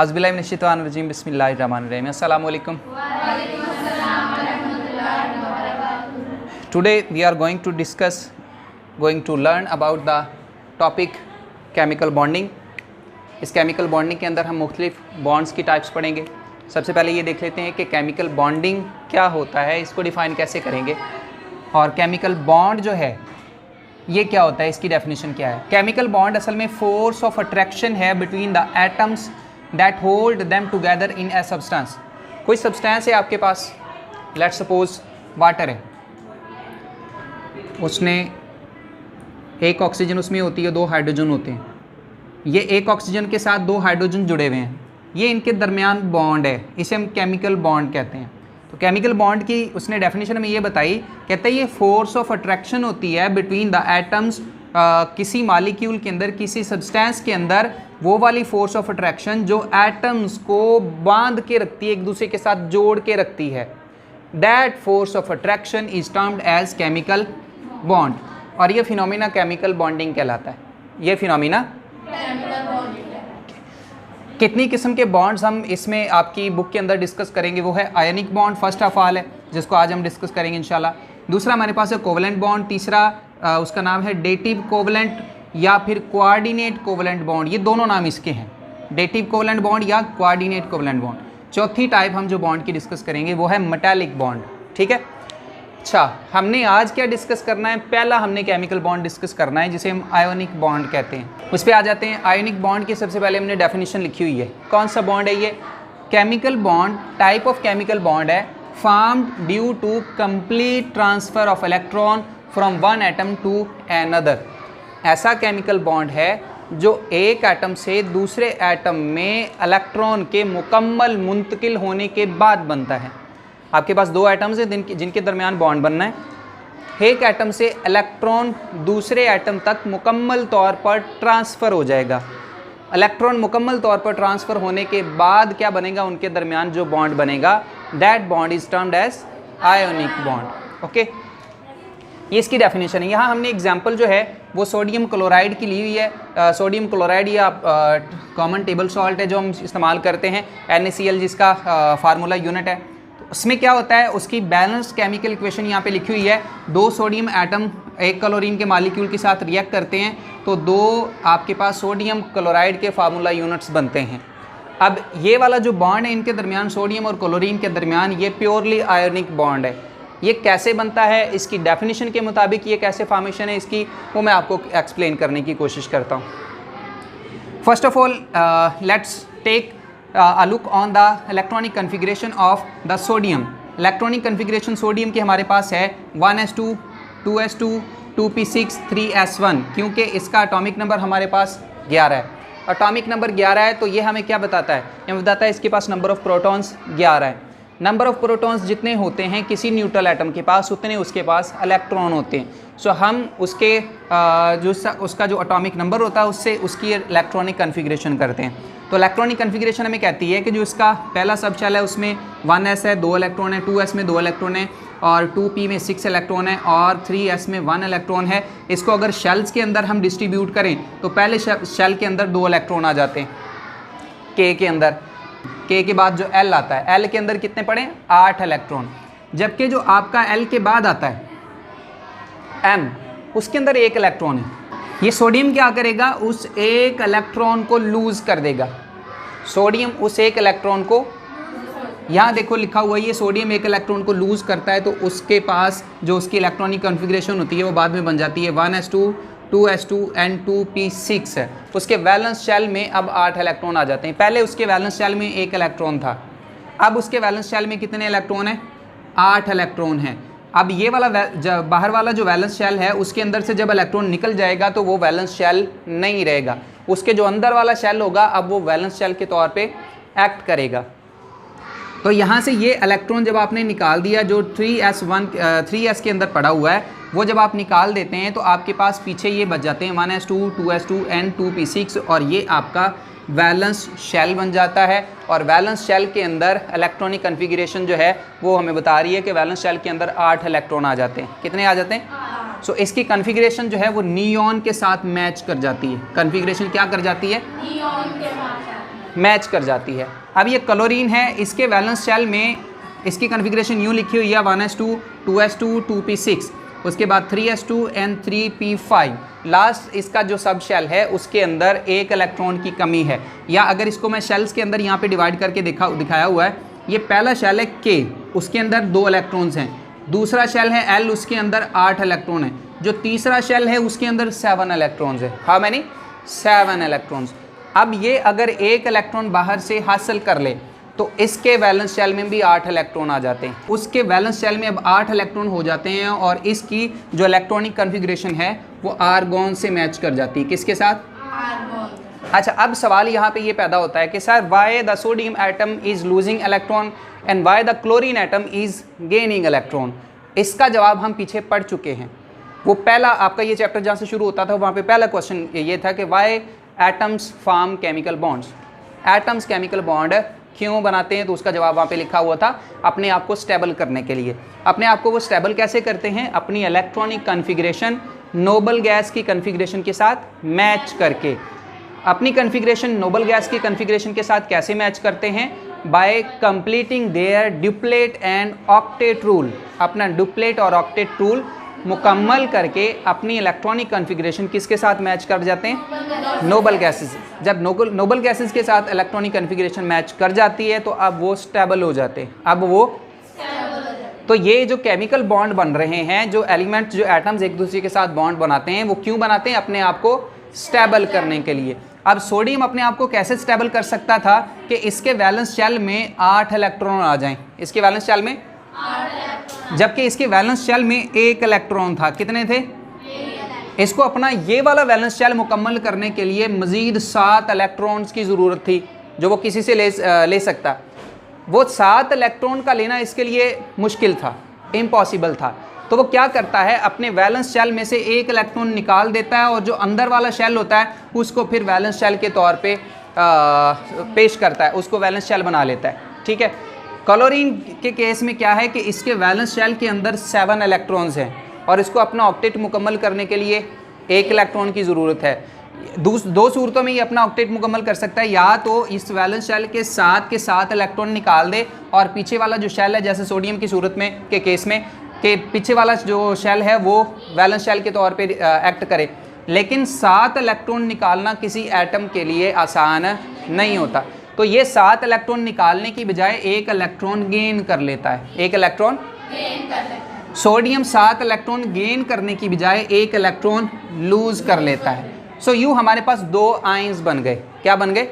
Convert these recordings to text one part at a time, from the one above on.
औज़ुबिल्लाहि मिनश्शैतानिर्रजीम बिस्मिल्लाहिर्रहमानिर्रहीम। अस्सलामु अलैकुम। Today we are going to learn about the topic chemical bonding। इस केमिकल बॉन्डिंग के अंदर हम मुख्तलिफ बॉन्ड्स की टाइप्स पढ़ेंगे। सबसे पहले ये देख लेते हैं कि केमिकल बॉन्डिंग क्या होता है, इसको डिफ़ाइन कैसे करेंगे, और केमिकल बॉन्ड जो है ये क्या होता है, इसकी डेफिनेशन क्या है। केमिकल बॉन्ड असल में फोर्स ऑफ अट्रैक्शन है between the atoms that hold them together in a substance. कोई सब्सटेंस है आपके पास, लेट्स सपोज वाटर है, उसने एक ऑक्सीजन उसमें होती है, दो हाइड्रोजन होते हैं, ये एक ऑक्सीजन के साथ दो हाइड्रोजन जुड़े हुए हैं, ये इनके दरमियान बॉन्ड है, इसे हम केमिकल बॉन्ड कहते हैं। तो केमिकल बॉन्ड की उसने डेफिनेशन में ये बताई, कहता है ये फोर्स ऑफ अट्रैक्शन होती है बिटवीन द एटम्स, किसी मालिक्यूल के अंदर, किसी सब्सटेंस के अंदर, वो वाली फोर्स ऑफ अट्रैक्शन जो एटम्स को बांध के रखती है, एक दूसरे के साथ जोड़ के रखती है। That force of attraction is termed as chemical bond, और ये फिनोमिना केमिकल बॉन्डिंग कहलाता है। ये फिनोमिना कितनी किस्म के बॉन्ड्स हम इसमें आपकी बुक के अंदर डिस्कस करेंगे, वो है ionic bond first of all है, जिसको आज हम डिस्कस करेंगे इंशाल्लाह। दूसरा हमारे पास है कोवलेंट बॉन्ड, तीसरा उसका नाम है डेटिव कोवलेंट या फिर कोऑर्डिनेट कोवलेंट बॉन्ड, ये दोनों नाम इसके हैं, डेटिव कोवलेंट बॉन्ड या कोऑर्डिनेट कोवलेंट बॉन्ड। चौथी टाइप हम जो बॉन्ड की डिस्कस करेंगे वो है मेटालिक बॉन्ड। ठीक है, अच्छा हमने आज क्या डिस्कस करना है, पहला हमने केमिकल बॉन्ड डिस्कस करना है जिसे हम आयोनिक बॉन्ड कहते हैं। उस पर आ जाते हैं। आयोनिक बॉन्ड की सबसे पहले हमने डेफिनेशन लिखी हुई है, कौन सा बॉन्ड है ये, chemical bond type of chemical bond है formed due to complete transfer of electron from one atom to another. ऐसा केमिकल बॉन्ड है जो एक एटम से दूसरे एटम में इलेक्ट्रॉन के मुकम्मल मुंतकिल होने के बाद बनता है। आपके पास दो एटम्स हैं जिनके दरमियान बॉन्ड बनना है, एक एटम से इलेक्ट्रॉन दूसरे एटम तक मुकम्मल तौर पर ट्रांसफ़र हो जाएगा। इलेक्ट्रॉन मुकम्मल तौर पर ट्रांसफ़र होने के बाद क्या बनेगा, उनके दरमियान जो बॉन्ड बनेगा, that bond is termed as ionic bond. Okay, ये इसकी डेफिनेशन है। यहाँ हमने एग्जांपल जो है वो सोडियम क्लोराइड की ली हुई है। सोडियम क्लोराइड या कॉमन टेबल सॉल्ट है जो हम इस्तेमाल करते हैं, NaCl जिसका फार्मूला यूनिट है। उसमें क्या होता है, उसकी बैलेंस्ड केमिकल इक्वेशन यहाँ पे लिखी हुई है। दो सोडियम एटम एक क्लोरीन के मॉलिक्यूल के साथ रिएक्ट करते हैं तो दो आपके पास सोडियम क्लोराइड के फार्मूला यूनिट्स बनते हैं। अब ये वाला जो बॉन्ड है इनके दरमियान, सोडियम और क्लोरीन के दरमियान, ये प्योरली आयोनिक बॉन्ड है। ये कैसे बनता है, इसकी डेफिनेशन के मुताबिक ये कैसे फॉर्मेशन है इसकी, वो मैं आपको एक्सप्लेन करने की कोशिश करता हूँ। First of all let's take a look on the electronic configuration of the sodium। Electronic configuration sodium की हमारे पास है 1s2 2s2 2p6 3s1, क्योंकि इसका एटॉमिक नंबर हमारे पास 11 है। एटॉमिक नंबर 11 है तो ये हमें क्या बताता है, ये बताता है इसके पास नंबर ऑफ़ प्रोटॉन्स 11 है। नंबर ऑफ़ प्रोटॉन्स जितने होते हैं किसी न्यूट्रल एटम के पास, उतने उसके पास इलेक्ट्रॉन होते हैं। सो हम उसके उसका जो एटॉमिक नंबर होता है उससे उसकी इलेक्ट्रॉनिक कन्फिग्रेशन करते हैं। तो इलेक्ट्रॉनिक कन्फिग्रेशन हमें कहती है कि जो इसका पहला सब शेल है उसमें 1s है, 2 इलेक्ट्रॉन है, 2s में 2 इलेक्ट्रॉन है, और 2p में 6 इलेक्ट्रॉन है, और 3s में 1 इलेक्ट्रॉन है। इसको अगर शेल्स के अंदर हम डिस्ट्रीब्यूट करें तो पहले शेल के अंदर 2 इलेक्ट्रॉन आ जाते हैं, k के अंदर, k के बाद जो l आता है, l के अंदर कितने पड़े, 8 इलेक्ट्रॉन। जबकि जो आपका l के बाद आता है m, उसके अंदर 1 इलेक्ट्रॉन है। ये सोडियम क्या करेगा, उस एक इलेक्ट्रॉन को लूज़ कर देगा। सोडियम उस एक इलेक्ट्रॉन को, यहाँ देखो लिखा हुआ है, ये सोडियम एक इलेक्ट्रॉन को लूज़ करता है तो उसके पास जो उसकी इलेक्ट्रॉनिक कन्फिग्रेशन होती है वो बाद में बन जाती है 1s2 2s2 एंड 2p6 है। उसके वैलेंस शेल में अब 8 इलेक्ट्रॉन आ जाते हैं। पहले उसके वैलेंस शेल में 1 इलेक्ट्रॉन था, अब उसके वैलेंस शेल में कितने इलेक्ट्रॉन हैं, 8 इलेक्ट्रॉन हैं। अब ये वाला बाहर वाला जो वैलेंस शेल है उसके अंदर से जब इलेक्ट्रॉन निकल जाएगा तो वो वैलेंस शेल नहीं रहेगा, उसके जो अंदर वाला शेल होगा अब वो वैलेंस शेल के तौर पे एक्ट करेगा। तो यहाँ से ये इलेक्ट्रॉन जब आपने निकाल दिया, जो 3s के अंदर पड़ा हुआ है, वो जब आप निकाल देते हैं तो आपके पास पीछे ये बच जाते हैं 1s2 2s2 एंड 2p6, और ये आपका वैलेंस शेल बन जाता है। और वैलेंस शेल के अंदर इलेक्ट्रॉनिक कन्फिग्रेशन जो है वो हमें बता रही है कि वैलेंस शेल के अंदर 8 इलेक्ट्रॉन आ जाते हैं। कितने आ जाते हैं, सो इसकी कन्फिग्रेशन जो है वो नियॉन के साथ मैच कर जाती है। कन्फिग्रेशन क्या कर जाती है, मैच कर जाती है। अब ये क्लोरीन है, इसके वैलेंस शेल में इसकी कॉन्फ़िगरेशन यूँ लिखी हुई है 1s2 2s2 2p6, उसके बाद 3s2 एंड 3p5। लास्ट इसका जो सब शेल है उसके अंदर एक इलेक्ट्रॉन की कमी है, या अगर इसको मैं शेल्स के अंदर यहाँ पे डिवाइड करके दिखाया हुआ है, ये पहला शेल है K, उसके अंदर 2 इलेक्ट्रॉन्स हैं। दूसरा शेल है L, उसके अंदर 8 इलेक्ट्रॉन है। जो तीसरा शेल है उसके अंदर 7 इलेक्ट्रॉन्स है। How many? 7 इलेक्ट्रॉन्स। अब ये अगर एक इलेक्ट्रॉन बाहर से हासिल कर ले तो इसके वैलेंस शेल में भी 8 इलेक्ट्रॉन आ जाते हैं। उसके वैलेंस शेल में अब 8 इलेक्ट्रॉन हो जाते हैं और इसकी जो इलेक्ट्रॉनिक कॉन्फ़िगरेशन है वो आर्गॉन से मैच कर जाती है। किसके साथ? आर्गॉन। अच्छा, अब सवाल यहाँ पे ये पैदा होता है कि sir why the sodium atom is losing electron and why the chlorine atom is gaining electron. इसका जवाब हम पीछे पढ़ चुके हैं। वो पहला आपका ये चैप्टर जहाँ से शुरू होता था वहाँ पे पहला क्वेश्चन ये था कि why atoms form chemical bonds. Atoms chemical bond क्यों बनाते हैं? तो उसका जवाब वहाँ पे लिखा हुआ था अपने आप को स्टेबल करने के लिए। अपने आप को वो स्टेबल कैसे करते हैं? अपनी इलेक्ट्रॉनिक कॉन्फ़िगरेशन नोबल गैस की कॉन्फ़िगरेशन के साथ मैच करके। अपनी कॉन्फ़िगरेशन नोबल गैस की कॉन्फ़िगरेशन के साथ कैसे मैच करते हैं? Bye completing there duplet and octet rule. अपना डुप्लेट और ऑक्टेट रूल मुकम्मल करके अपनी इलेक्ट्रॉनिक कॉन्फ़िगरेशन किसके साथ मैच कर जाते हैं? Noble gases. जब नोबल गैसेस के साथ इलेक्ट्रॉनिक कॉन्फ़िगरेशन मैच कर जाती है तो अब वो स्टेबल हो जाते हैं। अब वो तो ये जो केमिकल बॉन्ड बन रहे हैं, जो एलिमेंट्स, जो एटम्स एक दूसरे के साथ बॉन्ड बनाते हैं, वो क्यों बनाते हैं? अपने आप को स्टेबल करने के लिए। अब सोडियम अपने आप को कैसे स्टेबल कर सकता था कि इसके वैलेंस शेल में 8 इलेक्ट्रॉन आ जाएं। इसके वैलेंस शेल में 8, जबकि इसके वैलेंस शेल में 1 इलेक्ट्रॉन था। कितने थे? इसको अपना ये वाला वैलेंस शेल मुकम्मल करने के लिए मज़ीद 7 इलेक्ट्रॉन्स की ज़रूरत थी जो वो किसी से ले सकता। वो 7 इलेक्ट्रॉन का लेना इसके लिए मुश्किल था, इम्पॉसिबल था। तो वो क्या करता है? अपने वैलेंस शेल में से 1 इलेक्ट्रॉन निकाल देता है और जो अंदर वाला शेल होता है उसको फिर वैलेंस शेल के तौर पे पेश करता है, उसको वैलेंस शेल बना लेता है। ठीक है। क्लोरीन के केस में क्या है कि इसके वैलेंस शेल के अंदर 7 इलेक्ट्रॉन्स हैं और इसको अपना ऑक्टेट मुकम्मल करने के लिए 1 इलेक्ट्रॉन की ज़रूरत है। दो सूरतों में ये अपना ऑक्टेट मुकम्मल कर सकता है, या तो इस वैलेंस शेल के 7 इलेक्ट्रॉन निकाल दे और पीछे वाला जो शेल है, जैसे सोडियम की सूरत में के केस में कि पीछे वाला जो शेल है वो वैलेंस शेल के तौर पे एक्ट करे। लेकिन 7 इलेक्ट्रॉन निकालना किसी एटम के लिए आसान नहीं होता। तो ये 7 इलेक्ट्रॉन निकालने की बजाय 1 इलेक्ट्रॉन गेन कर लेता है। 1 इलेक्ट्रॉन गेन कर लेता है। सोडियम 7 इलेक्ट्रॉन गेन करने की बजाय 1 इलेक्ट्रॉन लूज कर लेता है। सो यूँ हमारे पास 2 आयंस बन गए। क्या बन गए?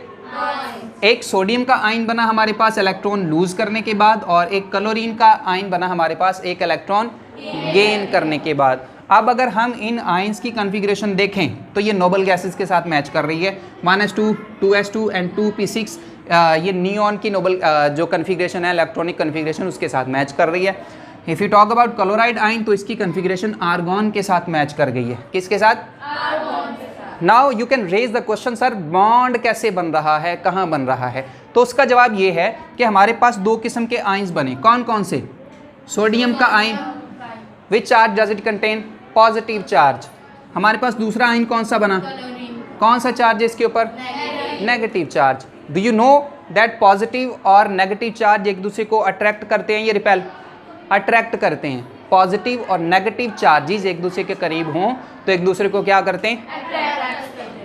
एक सोडियम का आयन बना हमारे पास इलेक्ट्रॉन लूज करने के बाद, और एक क्लोरीन का आयन बना हमारे पास 1 इलेक्ट्रॉन गेन करने के बाद। अब अगर हम इन आयंस की कॉन्फ़िगरेशन देखें तो ये नोबल गैसेस के साथ मैच कर रही है। 1s2 2s2 एंड 2p6 ये नियॉन की नोबल जो कॉन्फ़िगरेशन है, इलेक्ट्रॉनिक कॉन्फ़िगरेशन, उसके साथ मैच कर रही है। If you talk about chloride ion तो इसकी कॉन्फ़िगरेशन आर्गॉन के साथ मैच कर गई है। किसके साथ? आर्गॉन के साथ। Now you can raise the question, sir bond कैसे बन रहा है, कहाँ बन रहा है? तो उसका जवाब ये है कि हमारे पास 2 किस्म के आयंस बने। कौन कौन से? सोडियम का ion, which charge does it contain? Positive charge. हमारे पास दूसरा आयन कौन सा बना? कौन सा चार्ज है इसके ऊपर? Negative charge. Do you know that positive और नेगेटिव चार्ज एक दूसरे को अट्रैक्ट करते हैं या रिपेल? अट्रैक्ट करते हैं। पॉजिटिव और नेगेटिव चार्जेस एक दूसरे के करीब हों तो एक दूसरे को क्या करते हैं?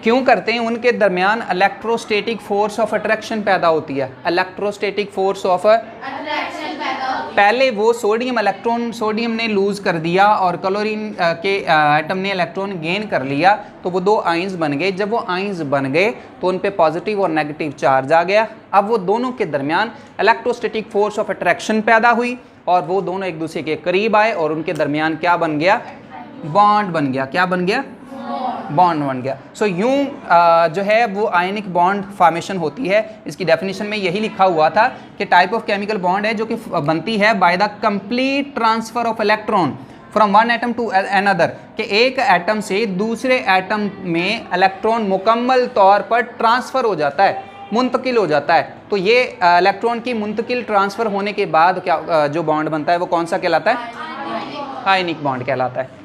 क्यों करते हैं? उनके दरमियान इलेक्ट्रोस्टैटिक फोर्स ऑफ अट्रैक्शन पैदा होती है। इलेक्ट्रोस्टैटिक फोर्स ऑफ अट्रैक्शन पैदा होती है। पहले वो सोडियम ने लूज कर दिया और क्लोरीन के एटम ने इलेक्ट्रॉन गेन कर लिया, तो वो 2 आयंस बन गए। जब वो आयंस बन गए तो उन पे पॉजिटिव और नेगेटिव चार्ज आ गया। अब वो दोनों के दरमियान इलेक्ट्रोस्टैटिक फोर्स ऑफ अट्रैक्शन पैदा हुई और वो दोनों एक दूसरे के करीब आए और उनके दरमियान क्या बन गया? बॉन्ड बन गया। क्या बन गया? बॉन्ड बन गया। सो यूं जो है वो आयनिक बॉन्ड फॉर्मेशन होती है। इसकी डेफिनेशन में यही लिखा हुआ था कि टाइप ऑफ केमिकल बॉन्ड है जो कि बनती है by the complete transfer of electron from one atom to another, कि एक एटम से दूसरे एटम में इलेक्ट्रॉन मुकम्मल तौर पर ट्रांसफ़र हो जाता है, मुंतकिल हो जाता है। तो ये इलेक्ट्रॉन की मुंतकिल ट्रांसफ़र होने के बाद क्या जो बॉन्ड बनता है वो कौन सा कहलाता है? आयनिक बॉन्ड कहलाता है।